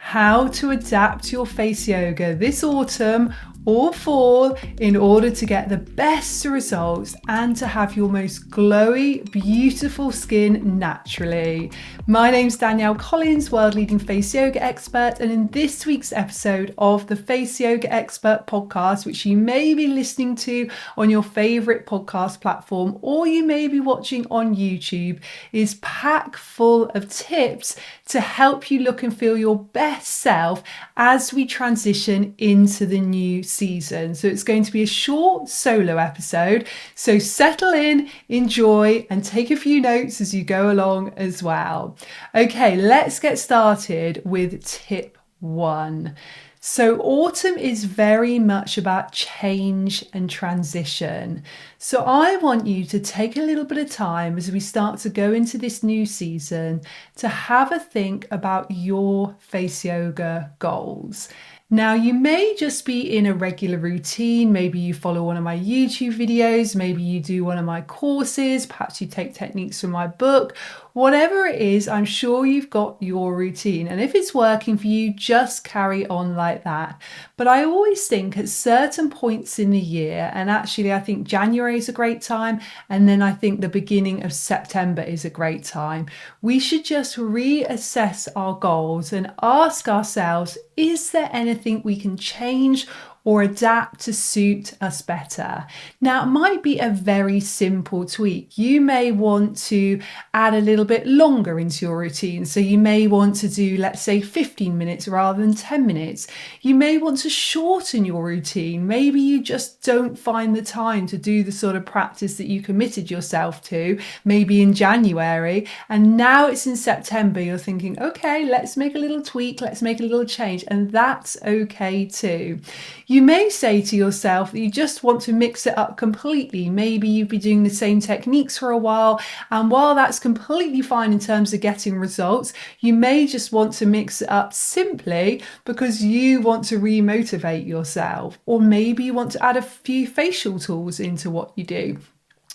how to adapt your face yoga this autumn or fall in order to get the best results and to have your most glowy, beautiful skin naturally. My name's Danielle Collins, world leading face yoga expert, and in this week's episode of the Face Yoga Expert podcast, which you may be listening to on your favorite podcast platform or you may be watching on YouTube, is packed full of tips to help you look and feel your best self as we transition into the new season. So it's going to be a short solo episode. So settle in, enjoy, and take a few notes as you go along as well. Okay, let's get started with tip 1. So autumn is very much about change and transition. So I want you to take a little bit of time as we start to go into this new season to have a think about your face yoga goals. Now, you may just be in a regular routine. Maybe you follow one of my YouTube videos. Maybe you do one of my courses. Perhaps you take techniques from my book. Whatever it is, I'm sure you've got your routine. And if it's working for you, just carry on like that. But I always think at certain points in the year, and actually I think January is a great time, and then I think the beginning of September is a great time, we should just reassess our goals and ask ourselves, is there anything we can change or adapt to suit us better? Now, it might be a very simple tweak. You may want to add a little bit longer into your routine. So you may want to do, let's say, 15 minutes rather than 10 minutes. You may want to shorten your routine. Maybe you just don't find the time to do the sort of practice that you committed yourself to, maybe in January. And now it's in September, you're thinking, okay, let's make a little tweak, let's make a little change. And that's okay too. You may say to yourself that you just want to mix it up completely. Maybe you've been doing the same techniques for a while, and while that's completely fine in terms of getting results, you may just want to mix it up simply because you want to remotivate yourself. Or maybe you want to add a few facial tools into what you do.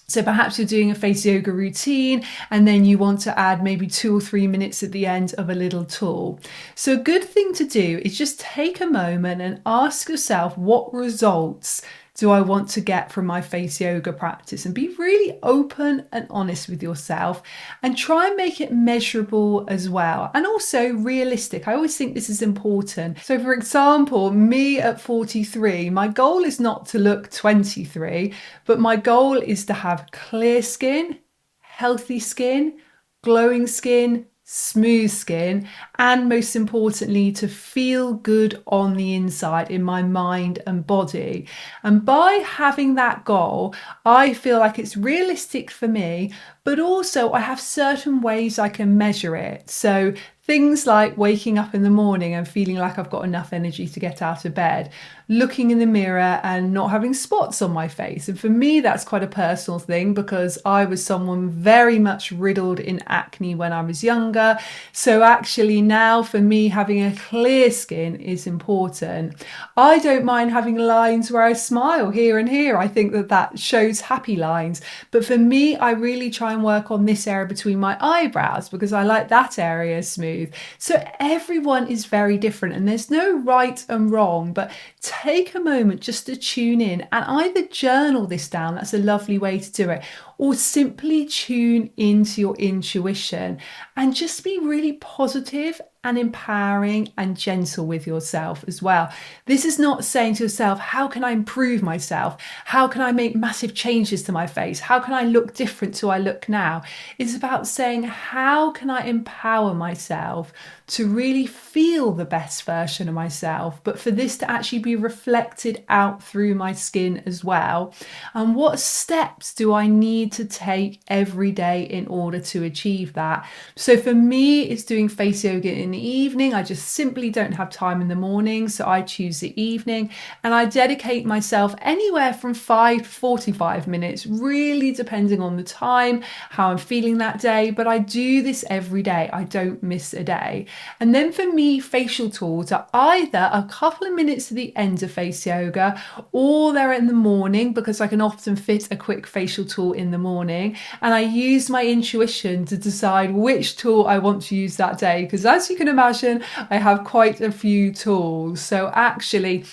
So perhaps you're doing a face yoga routine and then you want to add maybe 2 or 3 minutes at the end of a little tool. So a good thing to do is just take a moment and ask yourself, what results do I want to get from my face yoga practice? And be really open and honest with yourself and try and make it measurable as well. And also realistic. I always think this is important. So for example, me at 43, my goal is not to look 23, but my goal is to have clear skin, healthy skin, glowing skin, smooth skin, and most importantly, to feel good on the inside in my mind and body. And by having that goal, I feel like it's realistic for me, but also I have certain ways I can measure it. So things like waking up in the morning and feeling like I've got enough energy to get out of bed, looking in the mirror and not having spots on my face. And for me, that's quite a personal thing because I was someone very much riddled in acne when I was younger. So actually now for me, having a clear skin is important. I don't mind having lines where I smile here and here. I think that shows happy lines. But for me, I really try and work on this area between my eyebrows because I like that area smooth. So everyone is very different and there's no right and wrong, but take a moment just to tune in and either journal this down, that's a lovely way to do it, or simply tune into your intuition and just be really positive and empowering and gentle with yourself as well. This is not saying to yourself, how can I improve myself? How can I make massive changes to my face? How can I look different to I look now? It's about saying, how can I empower myself to really feel the best version of myself, but for this to actually be reflected out through my skin as well? And what steps do I need to take every day in order to achieve that? So for me, it's doing face yoga in the evening. I just simply don't have time in the morning, so I choose the evening and I dedicate myself anywhere from 5 to 45 minutes, really depending on the time, how I'm feeling that day, but I do this every day. I don't miss a day. And then for me, facial tools are either a couple of minutes at the end of face yoga, or they're in the morning, because I can often fit a quick facial tool in the morning. And I use my intuition to decide which tool I want to use that day, because as you can imagine, I have quite a few tools. So actually,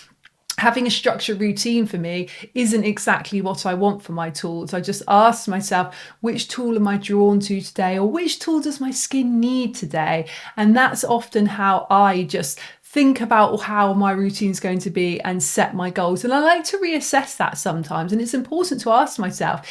having a structured routine for me isn't exactly what I want for my tools. I just ask myself, which tool am I drawn to today, or which tool does my skin need today? And that's often how I just think about how my routine is going to be and set my goals. And I like to reassess that sometimes. And it's important to ask myself,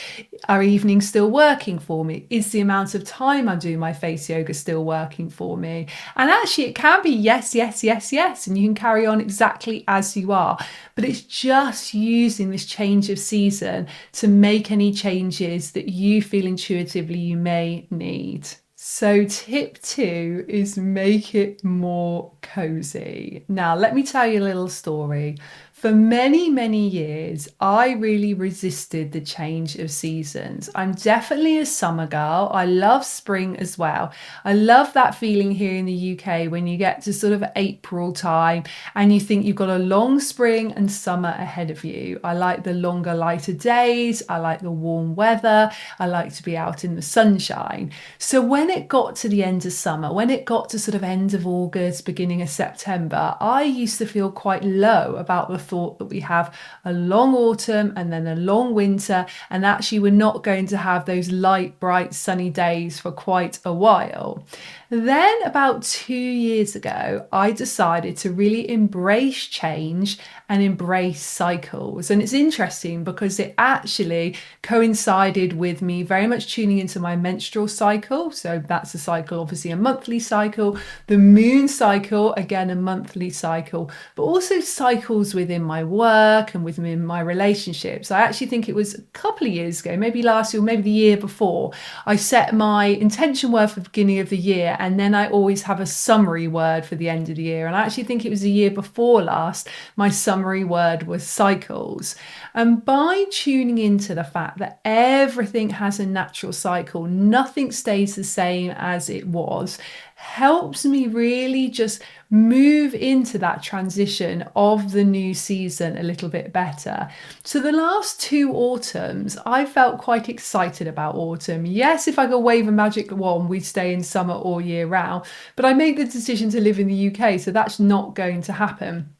are evenings still working for me? Is the amount of time I'm doing my face yoga still working for me? And actually it can be yes, yes, yes, yes. And you can carry on exactly as you are. But it's just using this change of season to make any changes that you feel intuitively you may need. So tip 2 is make it more cozy. Now, let me tell you a little story. For many, many years, I really resisted the change of seasons. I'm definitely a summer girl. I love spring as well. I love that feeling here in the UK when you get to sort of April time and you think you've got a long spring and summer ahead of you. I like the longer, lighter days. I like the warm weather. I like to be out in the sunshine. So when it got to the end of summer, when it got to sort of end of August, beginning of September, I used to feel quite low about the thought that we have a long autumn and then a long winter, and actually we're not going to have those light, bright, sunny days for quite a while. Then about 2 years ago, I decided to really embrace change and embrace cycles. And it's interesting because it actually coincided with me very much tuning into my menstrual cycle. So that's a cycle, obviously a monthly cycle, the moon cycle, again, a monthly cycle, but also cycles within my work and within my relationships. I actually think it was a couple of years ago, maybe last year, or maybe the year before, I set my intention word for the beginning of the year. And then I always have a summary word for the end of the year. And I actually think it was the year before last, my summary word was cycles. And by tuning into the fact that everything has a natural cycle, nothing stays the same as it was, helps me really just move into that transition of the new season a little bit better. So the last 2 autumns, I felt quite excited about autumn. Yes, if I could wave a magic wand, we'd stay in summer all year round, but I made the decision to live in the UK, so that's not going to happen.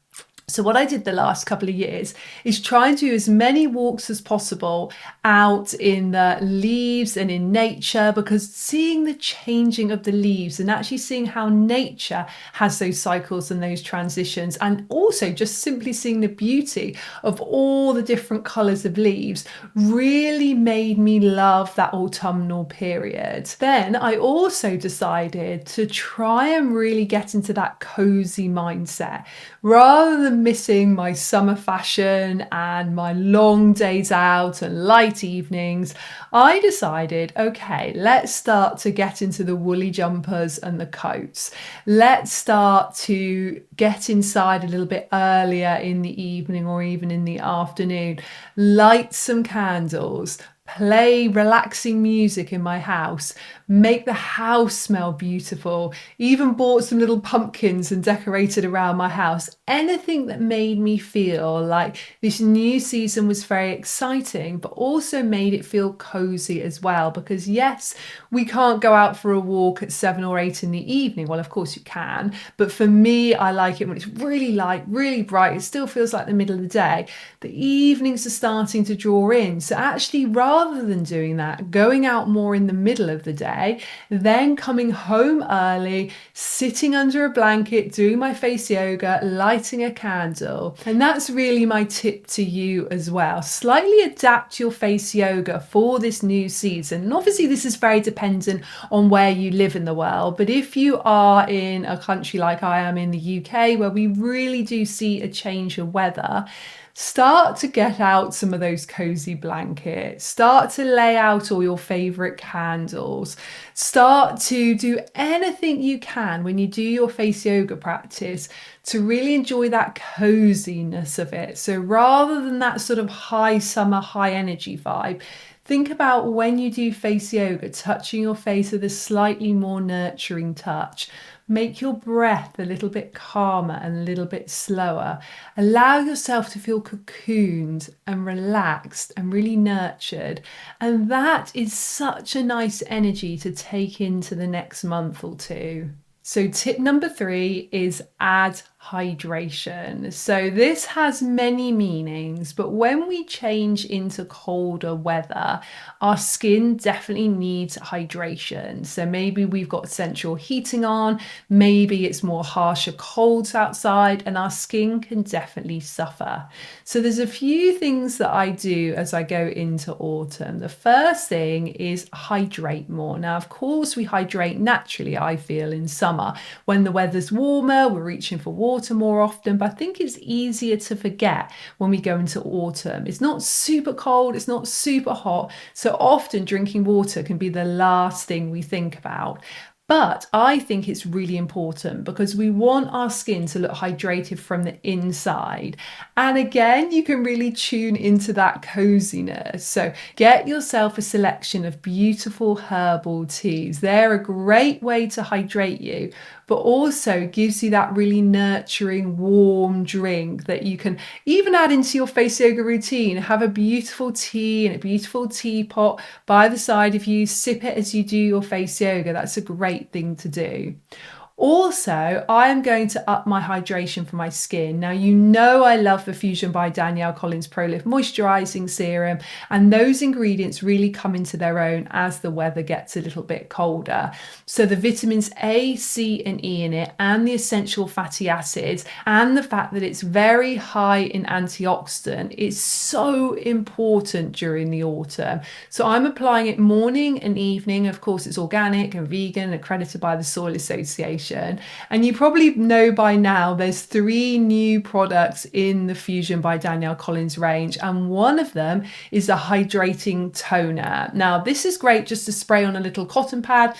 So what I did the last couple of years is try and do as many walks as possible out in the leaves and in nature, because seeing the changing of the leaves and actually seeing how nature has those cycles and those transitions, and also just simply seeing the beauty of all the different colours of leaves, really made me love that autumnal period. Then I also decided to try and really get into that cozy mindset rather than missing my summer fashion and my long days out and light evenings. I decided, okay, let's start to get into the woolly jumpers and the coats. Let's start to get inside a little bit earlier in the evening or even in the afternoon, light some candles, play relaxing music in my house, make the house smell beautiful, even bought some little pumpkins and decorated around my house. Anything that made me feel like this new season was very exciting, but also made it feel cozy as well. Because yes, we can't go out for a walk at 7 or 8 in the evening. Well, of course you can, but for me, I like it when it's really light, really bright. It still feels like the middle of the day. The evenings are starting to draw in. So actually, rather than doing that, going out more in the middle of the day, then coming home early, sitting under a blanket, doing my face yoga, lighting a candle. And that's really my tip to you as well. Slightly adapt your face yoga for this new season. And obviously this is very dependent on where you live in the world. But if you are in a country like I am in the UK, where we really do see a change of weather, start to get out some of those cozy blankets, start to lay out all your favorite candles, start to do anything you can when you do your face yoga practice to really enjoy that coziness of it. So rather than that sort of high summer, high energy vibe, think about when you do face yoga, touching your face with a slightly more nurturing touch. Make your breath a little bit calmer and a little bit slower. Allow yourself to feel cocooned and relaxed and really nurtured. And that is such a nice energy to take into the next month or two. So tip number 3 is add hydration. So this has many meanings, but when we change into colder weather, our skin definitely needs hydration. So maybe we've got central heating on, maybe it's more harsher colds outside, and our skin can definitely suffer. So there's a few things that I do as I go into autumn. The first thing is hydrate more. Now, of course, we hydrate naturally, I feel, in summer. When the weather's warmer, we're reaching for water more often, but I think it's easier to forget when we go into autumn. It's not super cold, it's not super hot, so often drinking water can be the last thing we think about. But I think it's really important because we want our skin to look hydrated from the inside. And again, you can really tune into that coziness. So get yourself a selection of beautiful herbal teas. They're a great way to hydrate you, but also gives you that really nurturing, warm drink that you can even add into your face yoga routine. Have a beautiful tea in a beautiful teapot by the side of you. Sip it as you do your face yoga. That's a great thing to do. Also, I am going to up my hydration for my skin. Now, you know I love the Fusion by Danielle Collins Pro Lift Moisturizing Serum, and those ingredients really come into their own as the weather gets a little bit colder. So the vitamins A, C, and E in it, and the essential fatty acids, and the fact that it's very high in antioxidant is so important during the autumn. So I'm applying it morning and evening. Of course, it's organic and vegan, accredited by the Soil Association. And you probably know by now there's 3 new products in the Fusion by Danielle Collins range, and one of them is a hydrating toner. Now, this is great just to spray on a little cotton pad.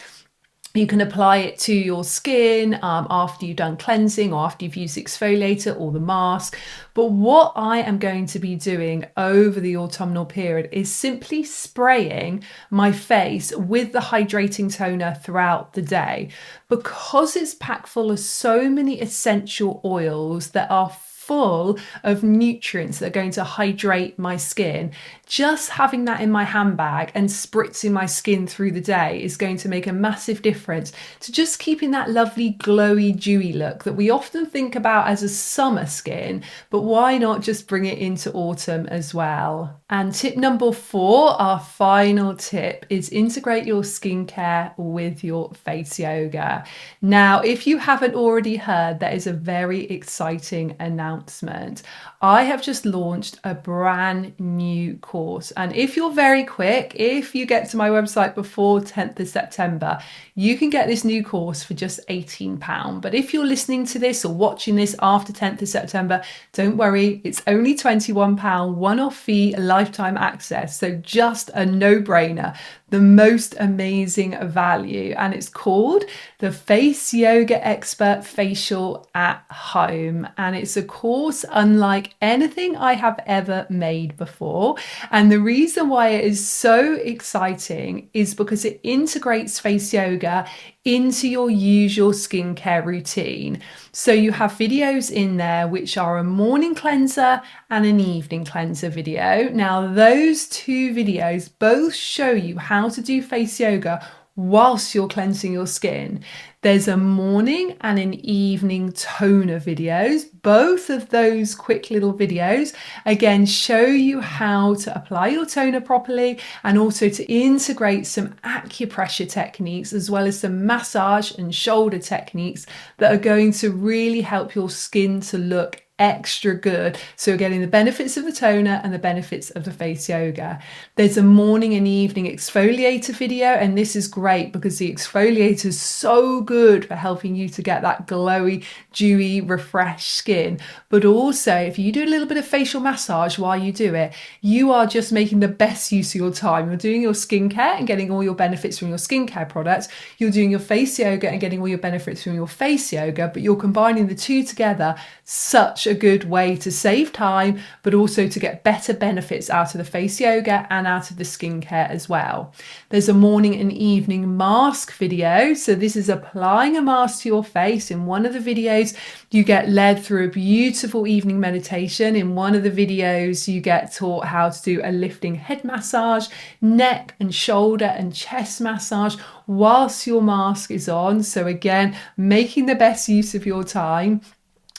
You can apply it to your skin after you've done cleansing or after you've used the exfoliator or the mask. But what I am going to be doing over the autumnal period is simply spraying my face with the hydrating toner throughout the day, because it's packed full of so many essential oils that are full of nutrients that are going to hydrate my skin. Just having that in my handbag and spritzing my skin through the day is going to make a massive difference to just keeping that lovely glowy, dewy look that we often think about as a summer skin, but why not just bring it into autumn as well? And tip number 4, our final tip, is integrate your skincare with your face yoga. Now, if you haven't already heard, that is a very exciting announcement. I have just launched a brand new course, and if you're very quick, if you get to my website before 10th of September, you can get this new course for just £18. But if you're listening to this or watching this after 10th of September, don't worry, it's only £21 one-off fee, lifetime access. So just a no-brainer, the most amazing value. And it's called the Face Yoga Expert Facial at Home. And it's a course unlike anything I have ever made before. And the reason why it is so exciting is because it integrates face yoga into your usual skincare routine. So you have videos in there which are a morning cleanser and an evening cleanser video. Now, those 2 videos both show you how to do face yoga whilst you're cleansing your skin. There's a morning and an evening toner videos. Both of those quick little videos, again, show you how to apply your toner properly and also to integrate some acupressure techniques as well as some massage and shoulder techniques that are going to really help your skin to look extra good. So getting the benefits of the toner and the benefits of the face yoga. There's a morning and evening exfoliator video, and this is great because the exfoliator is so good for helping you to get that glowy, dewy, refreshed skin. But also, if you do a little bit of facial massage while you do it, you are just making the best use of your time. You're doing your skincare and getting all your benefits from your skincare products. You're doing your face yoga and getting all your benefits from your face yoga, but you're combining the 2 together. Such a good way to save time, but also to get better benefits out of the face yoga and out of the skincare as well. There's a morning and evening mask video. So this is a applying a mask to your face. In one of the videos, you get led through a beautiful evening meditation. In one of the videos, you get taught how to do a lifting head massage, neck and shoulder and chest massage whilst your mask is on. So again, making the best use of your time.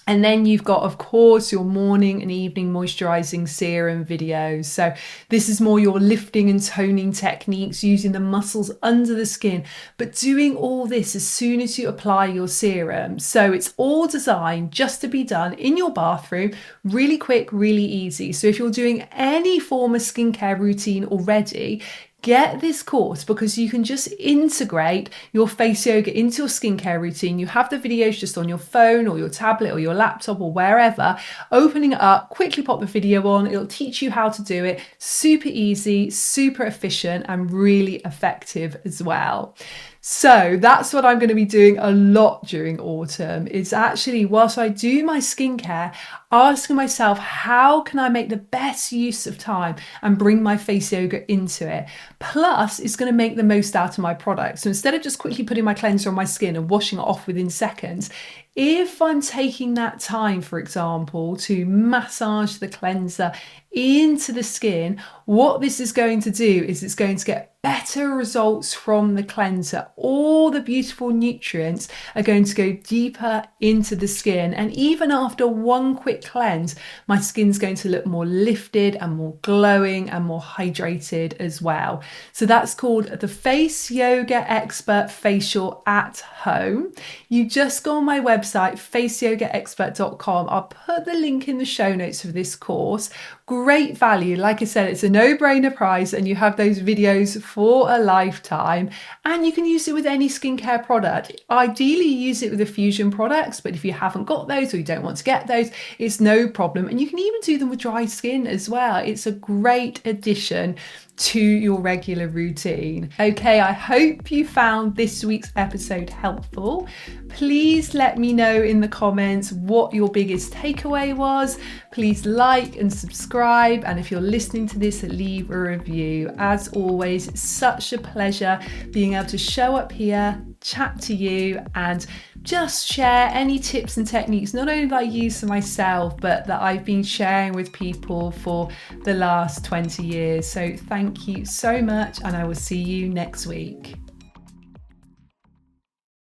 And then you've got, of course, your morning and evening moisturizing serum videos. So this is more your lifting and toning techniques using the muscles under the skin, but doing all this as soon as you apply your serum. So it's all designed just to be done in your bathroom, really quick, really easy. So if you're doing any form of skincare routine already, get this course because you can just integrate your face yoga into your skincare routine. You have the videos just on your phone or your tablet or your laptop or wherever, opening it up, quickly pop the video on. It'll teach you how to do it. Super easy, super efficient, and really effective as well. So that's what I'm going to be doing a lot during autumn. It's actually, whilst I do my skincare, asking myself, how can I make the best use of time and bring my face yoga into it? Plus, it's going to make the most out of my product. So instead of just quickly putting my cleanser on my skin and washing it off within seconds, if I'm taking that time, for example, to massage the cleanser into the skin, what this is going to do is it's going to get better results from the cleanser. All the beautiful nutrients are going to go deeper into the skin. And even after one quick cleanse, my skin's going to look more lifted and more glowing and more hydrated as well. So that's called the Face Yoga Expert Facial at Home. You just go on my website, faceyogaexpert.com. I'll put the link in the show notes for this course. Great value. Like I said, it's a no-brainer price and you have those videos for a lifetime, and you can use it with any skincare product. Ideally, use it with the Fusion products, but if you haven't got those or you don't want to get those, it's no problem. And you can even do them with dry skin as well. It's a great addition to your regular routine. Okay, I hope you found this week's episode helpful. Please let me know in the comments what your biggest takeaway was. Please like and subscribe, and if you're listening to this, leave a review. As always, it's such a pleasure being able to show up here, chat to you, and just share any tips and techniques, not only that I use for myself, but that I've been sharing with people for the last 20 years. So thank you so much, and I will see you next week.